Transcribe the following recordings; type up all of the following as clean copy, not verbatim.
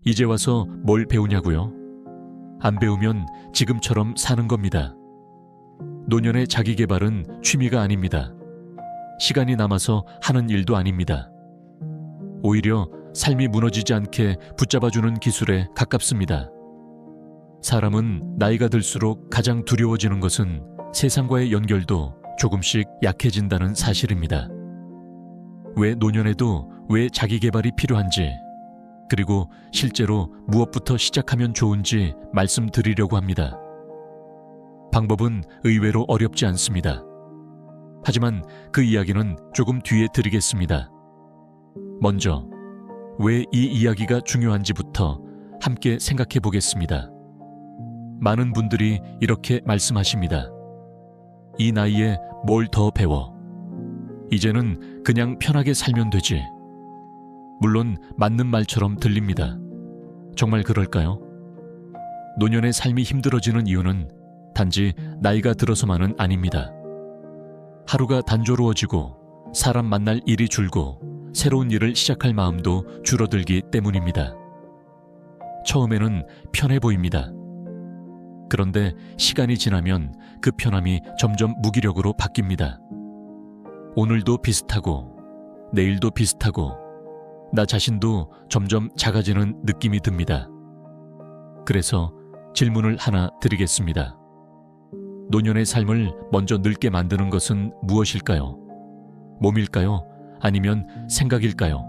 이제 와서 뭘 배우냐고요? 안 배우면 지금처럼 사는 겁니다. 노년의 자기계발은 취미가 아닙니다. 시간이 남아서 하는 일도 아닙니다. 오히려 삶이 무너지지 않게 붙잡아주는 기술에 가깝습니다. 사람은 나이가 들수록 가장 두려워지는 것은 세상과의 연결도 조금씩 약해진다는 사실입니다. 왜 노년에도 왜 자기계발이 필요한지, 그리고 실제로 무엇부터 시작하면 좋은지 말씀드리려고 합니다. 방법은 의외로 어렵지 않습니다. 하지만 그 이야기는 조금 뒤에 드리겠습니다. 먼저 왜 이 이야기가 중요한지부터 함께 생각해 보겠습니다. 많은 분들이 이렇게 말씀하십니다. 이 나이에 뭘 더 배워? 이제는 그냥 편하게 살면 되지. 물론 맞는 말처럼 들립니다. 정말 그럴까요? 노년의 삶이 힘들어지는 이유는 단지 나이가 들어서만은 아닙니다. 하루가 단조로워지고 사람 만날 일이 줄고 새로운 일을 시작할 마음도 줄어들기 때문입니다. 처음에는 편해 보입니다. 그런데 시간이 지나면 그 편함이 점점 무기력으로 바뀝니다. 오늘도 비슷하고 내일도 비슷하고 나 자신도 점점 작아지는 느낌이 듭니다. 그래서 질문을 하나 드리겠습니다. 노년의 삶을 먼저 늙게 만드는 것은 무엇일까요? 몸일까요? 아니면 생각일까요?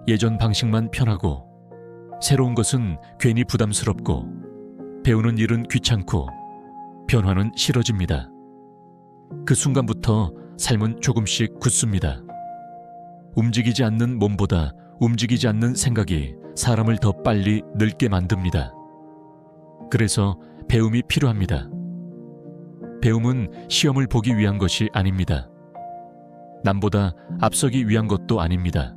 예전 방식만 편하고 새로운 것은 괜히 부담스럽고 배우는 일은 귀찮고 변화는 싫어집니다. 그 순간부터 삶은 조금씩 굳습니다. 움직이지 않는 몸보다 움직이지 않는 생각이 사람을 더 빨리 늙게 만듭니다. 그래서 배움이 필요합니다. 배움은 시험을 보기 위한 것이 아닙니다. 남보다 앞서기 위한 것도 아닙니다.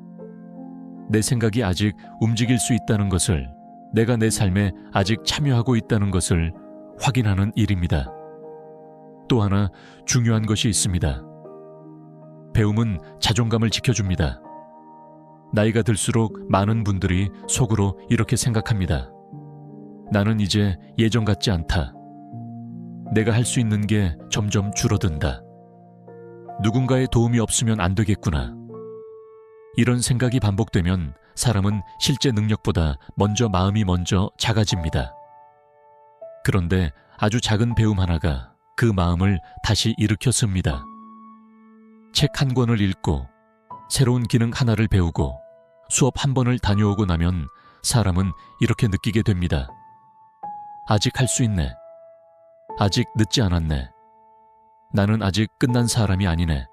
내 생각이 아직 움직일 수 있다는 것을, 내가 내 삶에 아직 참여하고 있다는 것을 확인하는 일입니다. 또 하나 중요한 것이 있습니다. 배움은 자존감을 지켜줍니다. 나이가 들수록 많은 분들이 속으로 이렇게 생각합니다. 나는 이제 예전 같지 않다. 내가 할 수 있는 게 점점 줄어든다. 누군가의 도움이 없으면 안 되겠구나. 이런 생각이 반복되면 사람은 실제 능력보다 마음이 먼저 작아집니다. 그런데 아주 작은 배움 하나가 그 마음을 다시 일으켜 씁니다. 책 한 권을 읽고 새로운 기능 하나를 배우고 수업 한 번을 다녀오고 나면 사람은 이렇게 느끼게 됩니다. 아직 할 수 있네. 아직 늦지 않았네. 나는 아직 끝난 사람이 아니네.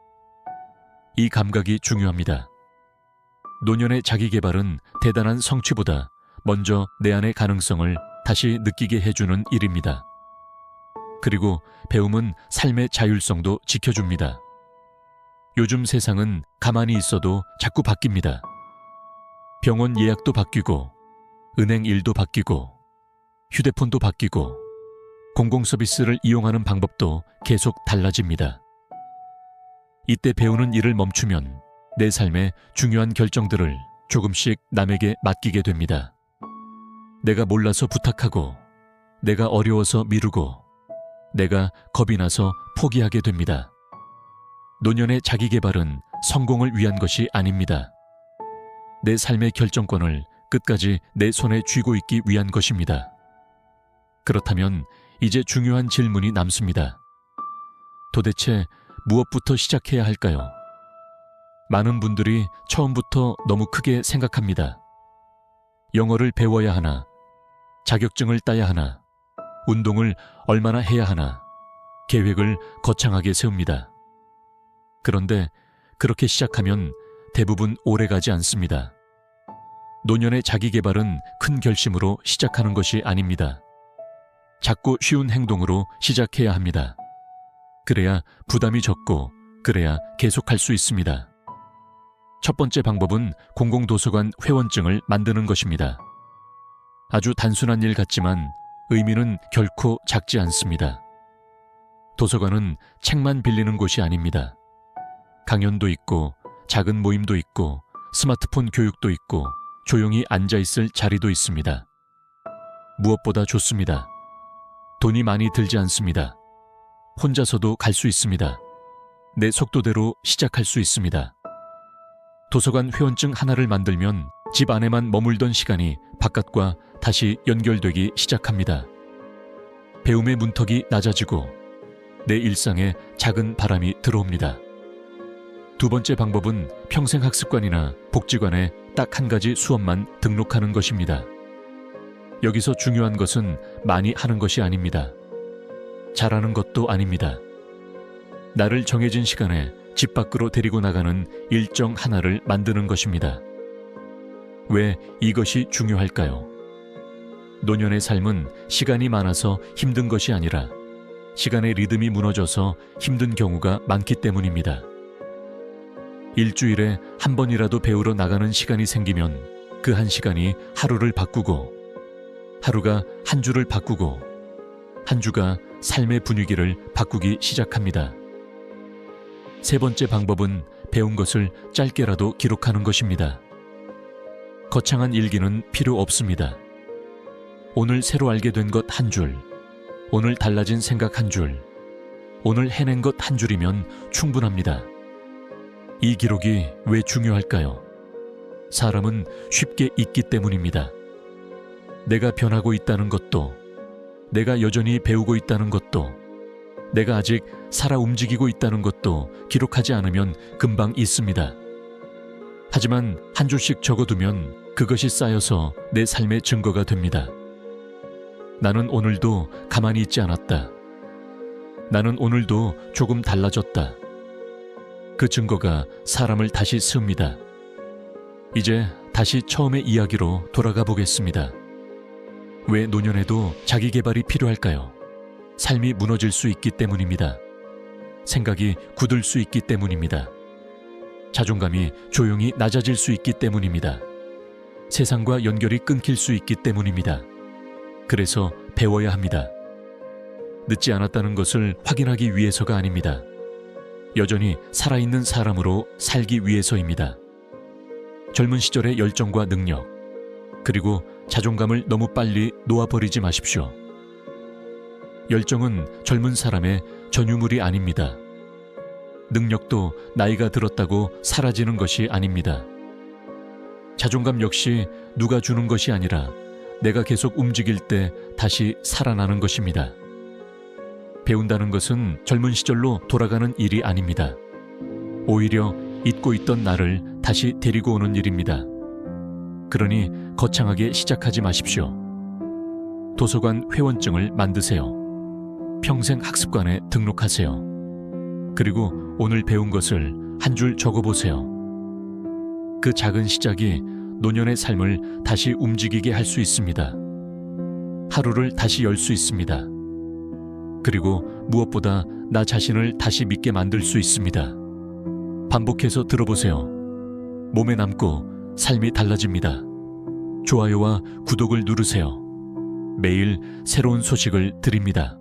이 감각이 중요합니다. 노년의 자기계발은 대단한 성취보다 먼저 내 안의 가능성을 다시 느끼게 해주는 일입니다. 그리고 배움은 삶의 자율성도 지켜줍니다. 요즘 세상은 가만히 있어도 자꾸 바뀝니다. 병원 예약도 바뀌고, 은행 일도 바뀌고, 휴대폰도 바뀌고, 공공서비스를 이용하는 방법도 계속 달라집니다. 이때 배우는 일을 멈추면 내 삶의 중요한 결정들을 조금씩 남에게 맡기게 됩니다. 내가 몰라서 부탁하고, 내가 어려워서 미루고, 내가 겁이 나서 포기하게 됩니다. 노년의 자기계발은 성공을 위한 것이 아닙니다. 내 삶의 결정권을 끝까지 내 손에 쥐고 있기 위한 것입니다. 그렇다면 이제 중요한 질문이 남습니다. 도대체 무엇부터 시작해야 할까요? 많은 분들이 처음부터 너무 크게 생각합니다. 영어를 배워야 하나, 자격증을 따야 하나, 운동을 얼마나 해야 하나, 계획을 거창하게 세웁니다. 그런데 그렇게 시작하면 대부분 오래가지 않습니다. 노년의 자기계발은 큰 결심으로 시작하는 것이 아닙니다. 작고 쉬운 행동으로 시작해야 합니다. 그래야 부담이 적고, 그래야 계속할 수 있습니다. 첫 번째 방법은 공공도서관 회원증을 만드는 것입니다. 아주 단순한 일 같지만 의미는 결코 작지 않습니다. 도서관은 책만 빌리는 곳이 아닙니다. 강연도 있고, 작은 모임도 있고, 스마트폰 교육도 있고, 조용히 앉아있을 자리도 있습니다. 무엇보다 좋습니다. 돈이 많이 들지 않습니다. 혼자서도 갈 수 있습니다. 내 속도대로 시작할 수 있습니다. 도서관 회원증 하나를 만들면 집 안에만 머물던 시간이 바깥과 다시 연결되기 시작합니다. 배움의 문턱이 낮아지고 내 일상에 작은 바람이 들어옵니다. 두 번째 방법은 평생학습관이나 복지관에 딱 한 가지 수업만 등록하는 것입니다. 여기서 중요한 것은 많이 하는 것이 아닙니다. 잘하는 것도 아닙니다. 나를 정해진 시간에 집 밖으로 데리고 나가는 일정 하나를 만드는 것입니다. 왜 이것이 중요할까요? 노년의 삶은 시간이 많아서 힘든 것이 아니라 시간의 리듬이 무너져서 힘든 경우가 많기 때문입니다. 일주일에 한 번이라도 배우러 나가는 시간이 생기면 그 한 시간이 하루를 바꾸고, 하루가 한 주를 바꾸고, 한 주가 삶의 분위기를 바꾸기 시작합니다. 세 번째 방법은 배운 것을 짧게라도 기록하는 것입니다. 거창한 일기는 필요 없습니다. 오늘 새로 알게 된 것 한 줄, 오늘 달라진 생각 한 줄, 오늘 해낸 것 한 줄이면 충분합니다. 이 기록이 왜 중요할까요? 사람은 쉽게 잊기 때문입니다. 내가 변하고 있다는 것도, 내가 여전히 배우고 있다는 것도, 내가 아직 살아 움직이고 있다는 것도 기록하지 않으면 금방 잊습니다. 하지만 한 줄씩 적어두면 그것이 쌓여서 내 삶의 증거가 됩니다. 나는 오늘도 가만히 있지 않았다. 나는 오늘도 조금 달라졌다. 그 증거가 사람을 다시 세웁니다. 이제 다시 처음의 이야기로 돌아가 보겠습니다. 왜 노년에도 자기 개발이 필요할까요? 삶이 무너질 수 있기 때문입니다. 생각이 굳을 수 있기 때문입니다. 자존감이 조용히 낮아질 수 있기 때문입니다. 세상과 연결이 끊길 수 있기 때문입니다. 그래서 배워야 합니다. 늦지 않았다는 것을 확인하기 위해서가 아닙니다. 여전히 살아있는 사람으로 살기 위해서입니다. 젊은 시절의 열정과 능력, 그리고 자존감을 너무 빨리 놓아버리지 마십시오. 열정은 젊은 사람의 전유물이 아닙니다. 능력도 나이가 들었다고 사라지는 것이 아닙니다. 자존감 역시 누가 주는 것이 아니라 내가 계속 움직일 때 다시 살아나는 것입니다. 배운다는 것은 젊은 시절로 돌아가는 일이 아닙니다. 오히려 잊고 있던 나를 다시 데리고 오는 일입니다. 그러니 거창하게 시작하지 마십시오. 도서관 회원증을 만드세요. 평생 학습관에 등록하세요. 그리고 오늘 배운 것을 한 줄 적어보세요. 그 작은 시작이 노년의 삶을 다시 움직이게 할 수 있습니다. 하루를 다시 열 수 있습니다. 그리고 무엇보다 나 자신을 다시 믿게 만들 수 있습니다. 반복해서 들어보세요. 몸에 남고 삶이 달라집니다. 좋아요와 구독을 누르세요. 매일 새로운 소식을 드립니다.